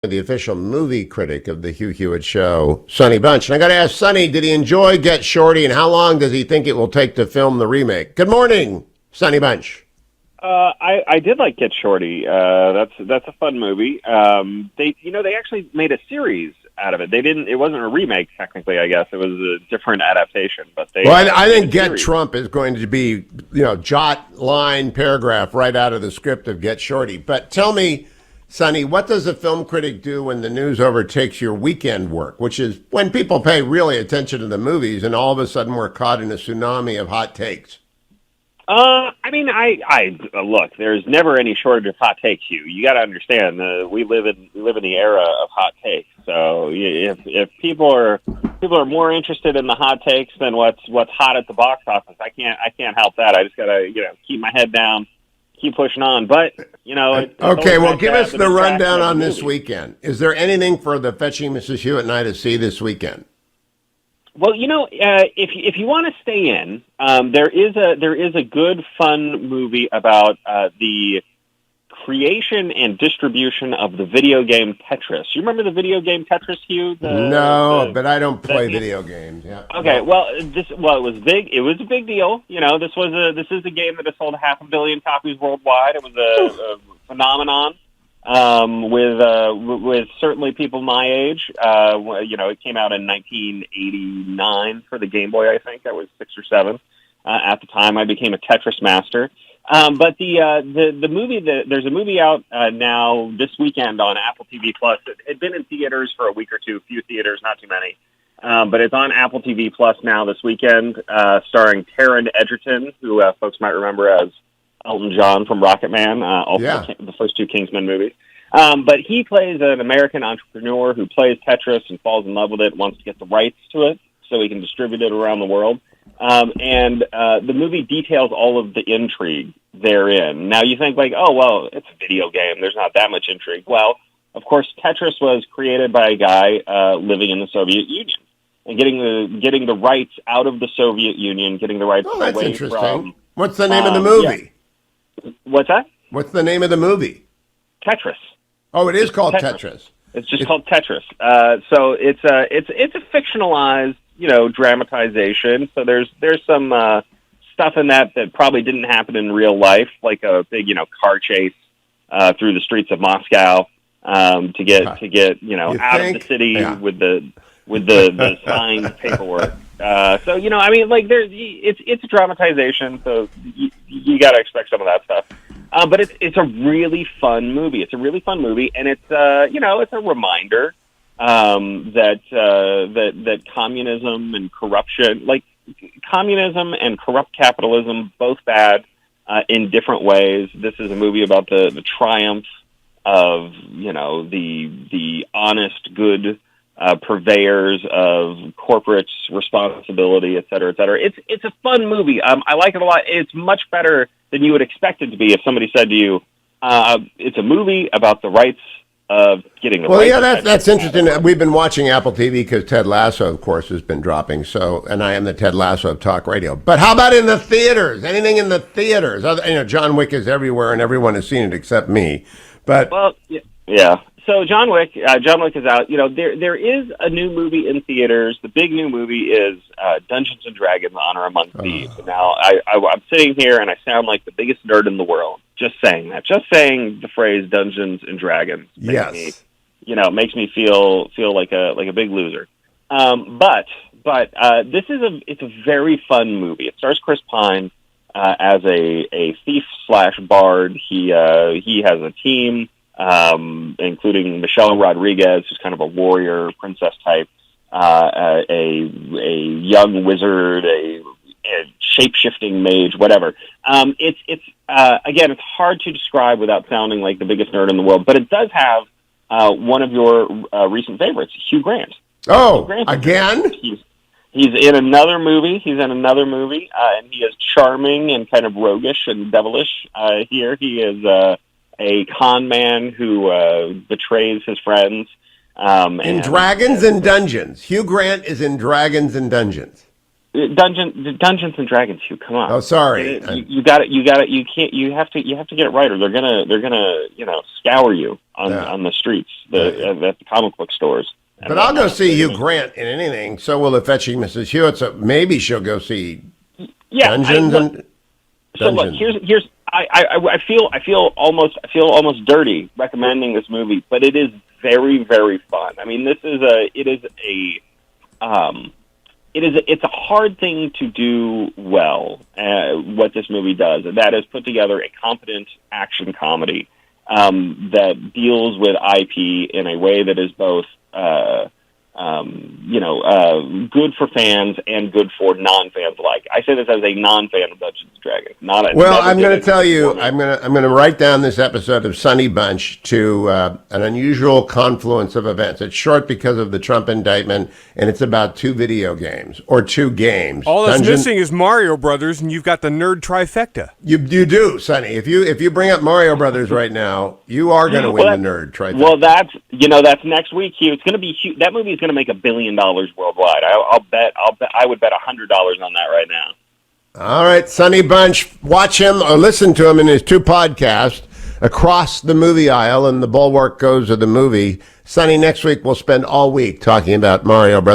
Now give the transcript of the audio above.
The official movie critic of the Hugh Hewitt Show, Sonny Bunch. And I got to ask Sonny, did he enjoy Get Shorty, and how long does he think it will take to film the remake? Good morning, Sonny Bunch. I did like Get Shorty. That's a fun movie. They actually made a series out of it. They didn't. It wasn't a remake technically. I guess it was a different adaptation. But they. Well, I think Get Trump is going to be, jot line paragraph right out of the script of Get Shorty. But tell me, Sonny, what does a film critic do when the news overtakes your weekend work, which is when people pay really attention to the movies and all of a sudden we're caught in a tsunami of hot takes? I look. There's never any shortage of hot takes. You got to understand. We live in the era of hot takes. So if people are more interested in the hot takes than what's hot at the box office, I can't help that. I just gotta keep my head down, keep pushing on. But okay. Well, give us the rundown on this weekend. Is there anything for the Fetching Mrs. Hewitt and I to see this weekend? Well, if you want to stay in, there is a good, fun movie about the creation and didistribution of the video game Tetris. You remember the video game Tetris, Hugh? But I don't play video games. Yeah. Okay. No. Well, it was big. It was a big deal. This is a game that has sold 500 million copies worldwide. It was a phenomenon. With certainly people my age, it came out in 1989 for the Game Boy. I think I was 6 or 7 at the time. I became a Tetris master. But the movie, there's a movie out now this weekend on Apple TV Plus. It had been in theaters for a week or two, a few theaters, not too many. But it's on Apple TV Plus now this weekend, starring Taron Egerton, who folks might remember as Elton John from Rocket Man, the first 2 Kingsman movies. But he plays an American entrepreneur who plays Tetris and falls in love with it, wants to get the rights to it so he can distribute it around the world. The movie details all of the intrigue therein. Now you think it's a video game. There's not that much intrigue. Well, of course, Tetris was created by a guy living in the Soviet Union and getting the rights out of the Soviet Union, getting the rights that's away interesting. from. What's the name of the movie? Yeah. What's that? What's the name of the movie? Tetris. Oh, it is called Tetris. It's just called Tetris. So it's a fictionalized, dramatization. So there's some stuff in that probably didn't happen in real life, like a big, car chase through the streets of Moscow to get out of the city with the signed paperwork. It's a dramatization, so you got to expect some of that stuff. But it's a really fun movie. It's a really fun movie, and it's it's a reminder that communism and corruption, communism and corrupt capitalism, both bad in different ways. This is a movie about the triumph of the honest, good purveyors of corporate responsibility, et cetera, et cetera. It's a fun movie. I like it a lot. It's much better than you would expect it to be if somebody said to you, it's a movie about the rights of getting the rights. Well, yeah, that's interesting. We've been watching Apple TV because Ted Lasso, of course, has been dropping. And I am the Ted Lasso of talk radio. But how about in the theaters? Anything in the theaters? John Wick is everywhere and everyone has seen it except me. But yeah. So John Wick is out. There is a new movie in theaters. The big new movie is Dungeons and Dragons: Honor Among Thieves. Now, I'm sitting here and I sound like the biggest nerd in the world. Just saying that. Just saying the phrase Dungeons and Dragons makes me feel like a big loser. But this is a very fun movie. It stars Chris Pine as a thief / bard. He has a team. Including Michelle Rodriguez, who's kind of a warrior princess type, a young wizard, a shape-shifting mage, whatever. It's hard to describe without sounding like the biggest nerd in the world, but it does have one of your recent favorites, Hugh Grant. Oh, again? He's in another movie. And he is charming and kind of roguish and devilish. Here he is a con man who betrays his friends. In Dragons and Dungeons. Hugh Grant is in Dragons and Dungeons. Dungeons and Dragons, Hugh. Come on. Oh, sorry. You got it. You can't. You have to get it right, or they're gonna scour you on the streets, at the comic book stores. But I'll go see Hugh Grant in anything. So will the fetching Mrs. Hewitt. So maybe she'll go see Dungeons and. So look, here's I feel almost dirty recommending this movie, but it is very, very fun. I mean, it's a hard thing to do well, what this movie does, and that is put together a competent action comedy that deals with IP in a way that is both good for fans and good for non-fans alike. I say this as a non-fan of Dungeons and Dragons. I'm going to tell you, I'm going to write down this episode of Sonny Bunch to an unusual confluence of events. It's short because of the Trump indictment, and it's about 2 video games or 2 games. All that's missing is Mario Brothers, and you've got the nerd trifecta. You do, Sonny. If you bring up Mario Brothers right now, you are going to win the nerd trifecta. Well, that's next week, Hugh. It's going to be huge. That movie is going to make $1 billion worldwide. I would bet $100 on that right now. All right, Sonny Bunch, watch him or listen to him in his 2 podcasts, Across the Movie Aisle and The Bulwark Goes of the Movie. Sonny, next week we'll spend all week talking about Mario Brothers.